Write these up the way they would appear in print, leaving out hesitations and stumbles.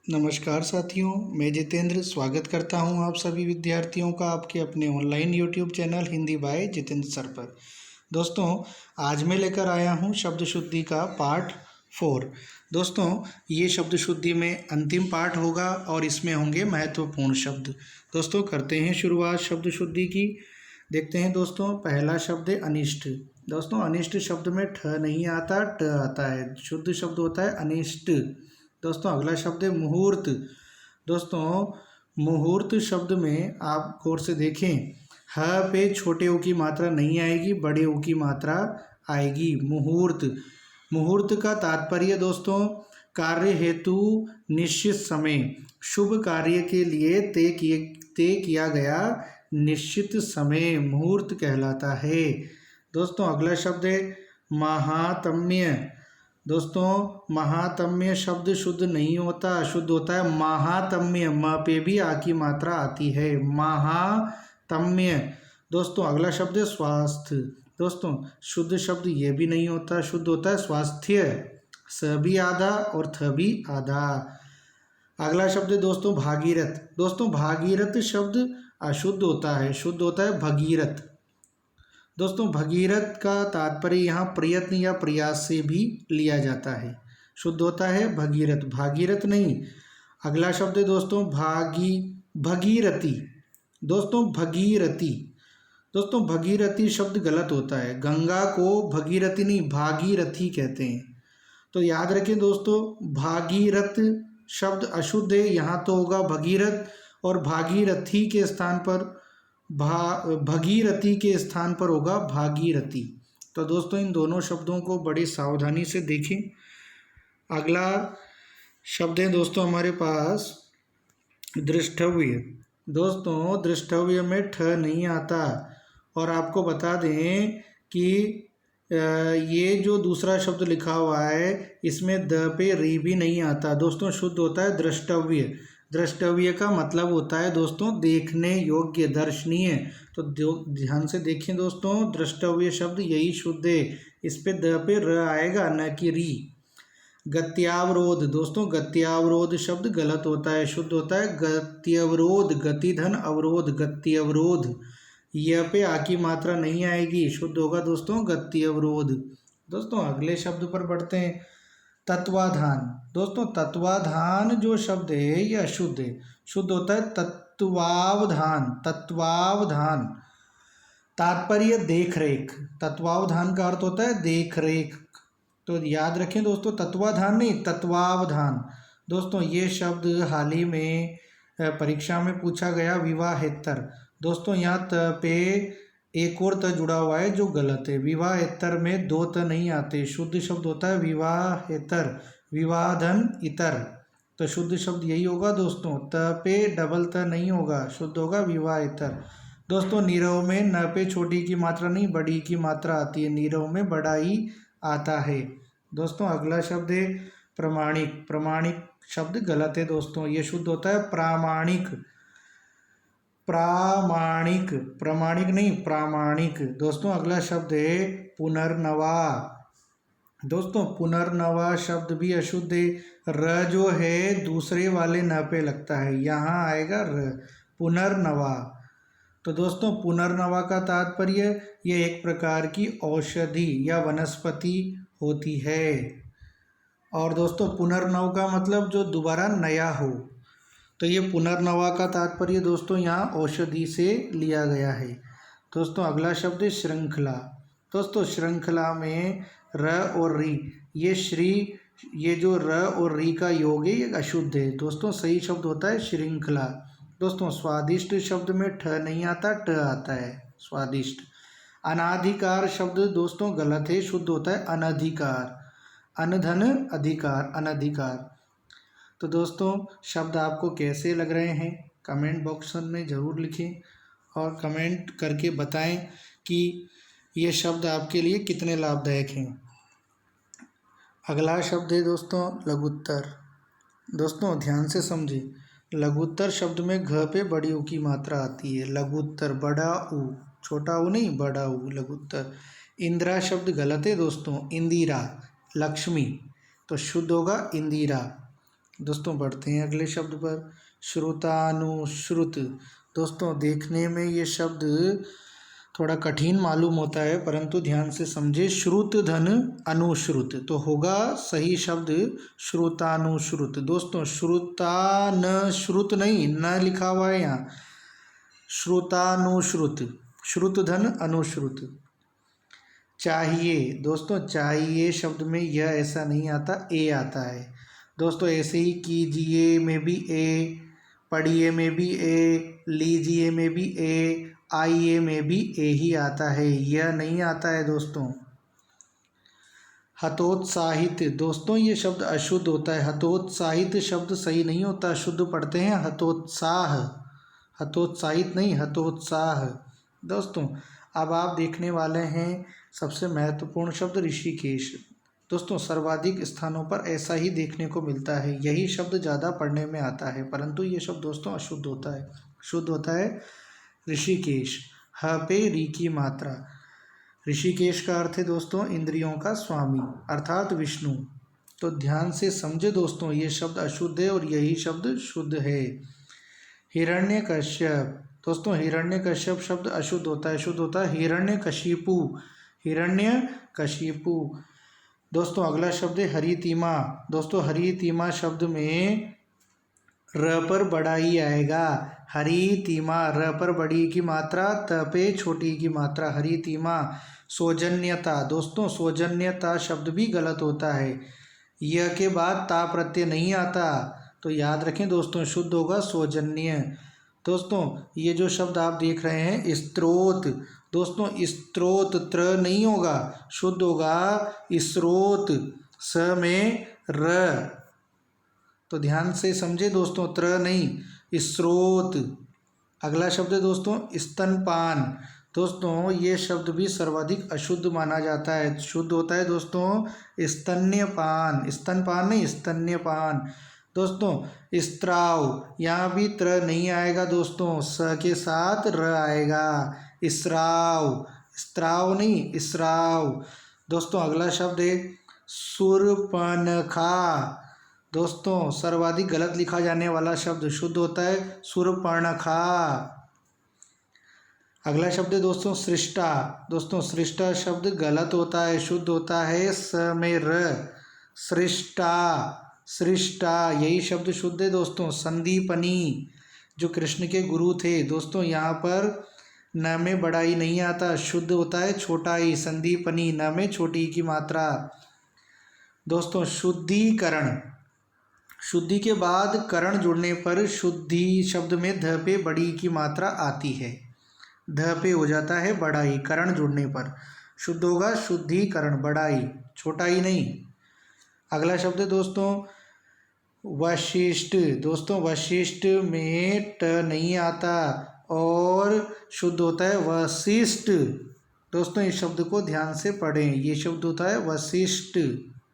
नमस्कार साथियों, मैं जितेंद्र स्वागत करता हूं आप सभी विद्यार्थियों का आपके अपने online YouTube channel Hindi by Jitendra sir पर। दोस्तों, आज मैं लेकर आया हूं शब्द शुद्धि का पार्ट 4। दोस्तों, ये शब्द शुद्धि में अंतिम पार्ट होगा और इसमें होंगे महत्वपूर्ण शब्द। दोस्तों, करते हैं शुरुआत शब्द शुद्धि की। देखते हैं दोस्तों, पहला शब्द है अनिष्ट। दोस्तों, अनिष्ट शब्द में ठ नहीं आता, ट आता है। शुद्ध शब्द होता है अनिष्ट। दोस्तों, अगला शब्द है मुहूर्त। दोस्तों, मुहूर्त शब्द में आप गौर से देखें, ह पे छोटे ऊ की मात्रा नहीं आएगी, बड़े ऊ की मात्रा आएगी। मुहूर्त। मुहूर्त का तात्पर्य दोस्तों, कार्य हेतु निश्चित समय, शुभ कार्य के लिए तय किया गया निश्चित समय मुहूर्त कहलाता है। दोस्तों, अगला शब्द है महात्म्य। दोस्तों, महात्म्य शब्द शुद्ध नहीं होता, शुद्ध होता है महात्म्य। म पे भी आ की मात्रा आती है, महात्म्य। दोस्तों, अगला शब्द है स्वास्थ्य। दोस्तों, शुद्ध शब्द ये भी नहीं होता, शुद्ध होता है स्वास्थ्य। स भी आधा और थ भी आधा। अगला शब्द है दोस्तों भागीरथ। दोस्तों, भागीरथ शब्द अशुद्ध होता है, शुद्ध होता है भगीरथ। दोस्तों, भगीरथ का तात्पर्य यहाँ प्रयत्न या प्रयास से भी लिया जाता है, शुद्ध होता है भगीरथ, भागीरथ नहीं। अगला शब्द है दोस्तों भगीरथी। दोस्तों, भगीरथी। दोस्तों, भगीरथी शब्द गलत होता है, गंगा को भगीरथी नहीं भागीरथी कहते हैं। तो याद रखें दोस्तों, भागीरथ शब्द अशुद्ध है, यहाँ तो होगा भगीरथ, और भागीरथी के स्थान पर भगीरथी के स्थान पर होगा भागीरथी। तो दोस्तों, इन दोनों शब्दों को बड़ी सावधानी से देखें। अगला शब्द है दोस्तों हमारे पास दृष्टव्य। दोस्तों, दृष्टव्य में ठ नहीं आता, और आपको बता दें कि ये जो दूसरा शब्द लिखा हुआ है इसमें द पे री भी नहीं आता। दोस्तों, शुद्ध होता है दृष्टव्य। दृष्टव्य का मतलब होता है दोस्तों देखने योग्य, दर्शनीय। तो ध्यान से देखें दोस्तों, दृष्टव्य शब्द यही शुद्ध है, इस पे द पे र आएगा, न कि री। गत्यावरोध। दोस्तों, गत्यावरोध शब्द गलत होता है, शुद्ध होता है गत्यवरोध, गतिधन अवरोध, गत्यवरोध। य पे आ की मात्रा नहीं आएगी, शुद्ध होगा दोस्तों गत्यवरोध। दोस्तों, अगले शब्द पर बढ़ते हैं, तत्वाधान। दोस्तों, तत्वाधान जो शब्द है यह अशुद्ध है, शुद्ध होता है तत्वावधान। तत्वावधान तात्पर्य देख रेख, तत्वावधान का अर्थ होता है देख रेख। तो याद रखें दोस्तों, तत्वाधान नहीं तत्वावधान। दोस्तों, ये शब्द हाल ही में परीक्षा में पूछा गया, विवाहेतर। दोस्तों, यहाँ त पे एक और त जुड़ा हुआ है जो गलत है, विवाहेतर में दो त नहीं आते, शुद्ध शब्द होता है विवाहेतर, विवाहधन इतर। तो शुद्ध शब्द यही होगा दोस्तों, त पे डबल त नहीं होगा, शुद्ध होगा विवाहेतर। दोस्तों, नीरव में न पे छोटी की मात्रा नहीं बड़ी की मात्रा आती है, नीरव में बड़ा ही आता है। दोस्तों, अगला शब्द है प्रमाणिक। प्रमाणिक शब्द गलत है दोस्तों, ये शुद्ध होता है प्रामाणिक। प्रामाणिक, प्रामाणिक नहीं प्रामाणिक। दोस्तों, अगला शब्द है पुनर्नवा। दोस्तों, पुनर्नवा शब्द भी अशुद्ध है, र जो है दूसरे वाले न पे लगता है, यहाँ आएगा र, पुनर्नवा। तो दोस्तों, पुनर्नवा का तात्पर्य ये एक प्रकार की औषधि या वनस्पति होती है। और दोस्तों, पुनर्नव का मतलब जो दोबारा नया हो, तो ये पुनर्नवा का तात्पर्य दोस्तों यहाँ औषधि से लिया गया है। दोस्तों, अगला शब्द है श्रृंखला। दोस्तों, श्रृंखला में र और री, ये जो र और री का योग है ये अशुद्ध है। दोस्तों, सही शब्द होता है श्रृंखला। दोस्तों, स्वादिष्ट शब्द में ठ नहीं आता, ट आता है, स्वादिष्ट। अनाधिकार शब्द दोस्तों गलत है, शुद्ध होता है अनधिकार, अनधन अधिकार, अनधिकार। तो दोस्तों, शब्द आपको कैसे लग रहे हैं कमेंट बॉक्स में ज़रूर लिखें, और कमेंट करके बताएं कि ये शब्द आपके लिए कितने लाभदायक हैं। अगला शब्द है दोस्तों लघुत्तर। दोस्तों, ध्यान से समझिए, लघुत्तर शब्द में घ पे बड़ी ऊ की मात्रा आती है, लघुत्तर, बड़ा ऊ, छोटा ऊ नहीं, बड़ा ऊ, लघुत्तर। इंदिरा शब्द गलत है दोस्तों, इंदिरा, लक्ष्मी, तो शुद्ध होगा इंदिरा। दोस्तों बढ़ते हैं अगले शब्द पर, श्रुतानुश्रुत। दोस्तों देखने में ये शब्द थोड़ा कठिन मालूम होता है, परंतु ध्यान से समझे, श्रुत धन अनुश्रुत, तो होगा सही शब्द श्रुतानुश्रुत। दोस्तों श्रुतानुश्रुत नहीं, न लिखा हुआ है यहाँ, श्रुतानुश्रुत, श्रुत धन अनुश्रुत। चाहिए, दोस्तों चाहिए शब्द में यह ऐसा नहीं आता, ए आता है। दोस्तों ऐसे ही कीजिए में भी ए, पढ़िए में भी ए, लीजिए में भी ए, आइए में भी ए ही आता है, यह नहीं आता है दोस्तों। हतोत्साहित, दोस्तों ये शब्द अशुद्ध होता है, हतोत्साहित शब्द सही नहीं होता, शुद्ध पढ़ते हैं हतोत्साह, हतोत्साहित नहीं, हतोत्साह। दोस्तों अब आप देखने वाले हैं सबसे महत्वपूर्ण शब्द ऋषिकेश। दोस्तों सर्वाधिक स्थानों पर ऐसा ही देखने को मिलता है, यही शब्द ज़्यादा पढ़ने में आता है, परंतु ये शब्द दोस्तों अशुद्ध होता है, शुद्ध होता है ऋषिकेश, ह पे री की मात्रा। ऋषिकेश का अर्थ है दोस्तों इंद्रियों का स्वामी अर्थात विष्णु। तो ध्यान से समझे दोस्तों, ये शब्द अशुद्ध है और यही शब्द शुद्ध है। हिरण्यकश्यप, दोस्तों हिरण्यकश्यप शब्द अशुद्ध होता है, शुद्ध होता है हिरण्यकशिपु, हिरण्यकशिपु। दोस्तों अगला शब्द है हरितिमा। दोस्तों हरितिमा शब्द में र पर बड़ा ही आएगा, हरितिमा, र पर बड़ी की मात्रा, त पे छोटी की मात्रा, हरितिमा। सौजन्यता, दोस्तों सौजन्यता शब्द भी गलत होता है, यह के बाद ता प्रत्यय नहीं आता, तो याद रखें दोस्तों शुद्ध होगा सौजन्य। दोस्तों ये जो शब्द आप देख रहे हैं स्त्रोत, दोस्तों स्त्रोत त्र नहीं होगा, शुद्ध होगा स्रोत, स में र, तो ध्यान से समझे दोस्तों, त्र नहीं स्रोत। अगला शब्द है दोस्तों स्तनपान। दोस्तों ये शब्द भी सर्वाधिक अशुद्ध माना जाता है, शुद्ध होता है दोस्तों स्तन्यपान, स्तनपान नहीं स्तन्यपान। दोस्तों स्त्राव, यहाँ भी त्र नहीं आएगा दोस्तों, स के साथ र आएगा, स्राव, स्त्राव नहीं स्राव। दोस्तों अगला शब्द है सुरपनखा। दोस्तों सर्वाधिक गलत लिखा जाने वाला शब्द, शुद्ध होता है सुरपर्णखा। अगला शब्द है दोस्तों सृष्टा। दोस्तों सृष्टा शब्द गलत होता है, शुद्ध होता है स में र, सृष्टा, सृष्टा, यही शब्द शुद्ध है दोस्तों। संदीपनी, जो कृष्ण के गुरु थे, दोस्तों यहाँ पर न में बड़ा ही नहीं आता, शुद्ध होता है छोटा ही, संदीपनी, न में छोटी की मात्रा। दोस्तों शुद्धिकरण, शुद्धि के बाद करण जुड़ने पर शुद्धि शब्द में ध पे बड़ी की मात्रा आती है, ध पे हो जाता है बड़ाई, करण जुड़ने पर शुद्ध होगा शुद्धिकरण, बड़ाई, छोटा ही नहीं। अगला शब्द है दोस्तों वशिष्ठ। दोस्तों वशिष्ठ में ट नहीं आता और शुद्ध होता है वशिष्ठ। दोस्तों इस शब्द को ध्यान से पढ़ें, ये शब्द होता है वशिष्ठ,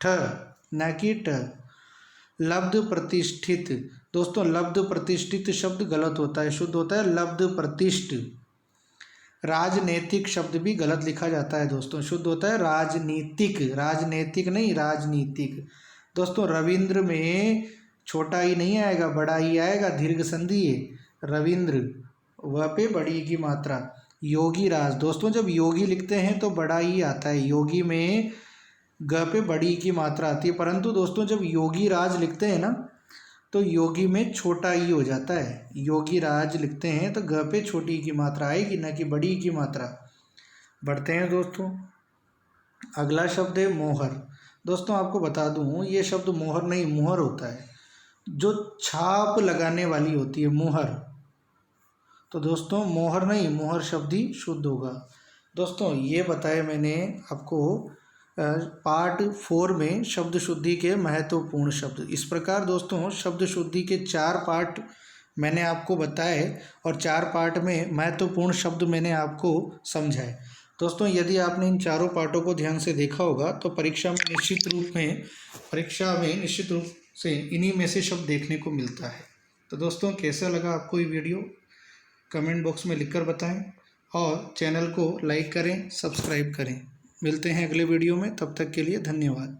ठ न कि ट। लब्ध प्रतिष्ठित। दोस्तों लब्ध प्रतिष्ठित शब्द गलत होता है, शुद्ध होता है लब्ध प्रतिष्ठ। राजनीतिक शब्द भी गलत लिखा जाता है दोस्तों, शुद्ध होता है राजनीतिक, राजनीतिक नहीं राजनीतिक। दोस्तों रविंद्र में छोटा ही नहीं आएगा, बड़ा ही आएगा, दीर्घ संधि है, रविंद्र, वह पे बड़ी की मात्रा। योगी राज, दोस्तों जब योगी लिखते हैं तो बड़ा ही आता है, योगी में ग पे बड़ी की मात्रा आती है, परंतु दोस्तों जब योगी राज लिखते हैं ना तो योगी में छोटा ही हो जाता है, योगी राज लिखते हैं तो ग पे छोटी की मात्रा आएगी, न कि बड़ी की मात्रा। बढ़ते हैं दोस्तों, अगला शब्द है मोहर। दोस्तों आपको बता दूं ये शब्द मोहर नहीं मुहर होता है, जो छाप लगाने वाली होती है, मुहर। तो दोस्तों मोहर नहीं मुहर शब्द ही शुद्ध होगा। दोस्तों ये बताया मैंने आपको पार्ट 4 में शब्द शुद्धि के महत्वपूर्ण शब्द। इस प्रकार दोस्तों शब्द शुद्धि के 4 पार्ट मैंने आपको बताए और 4 पार्ट में महत्वपूर्ण शब्द मैंने आपको समझाए। दोस्तों यदि आपने इन चारों पार्टों को ध्यान से देखा होगा तो परीक्षा में निश्चित रूप से इन्हीं में से शब्द देखने को मिलता है। तो दोस्तों कैसा लगा आपको ये वीडियो, कमेंट बॉक्स में लिखकर बताएं और चैनल को लाइक करें, सब्सक्राइब करें। मिलते हैं अगले वीडियो में, तब तक के लिए धन्यवाद।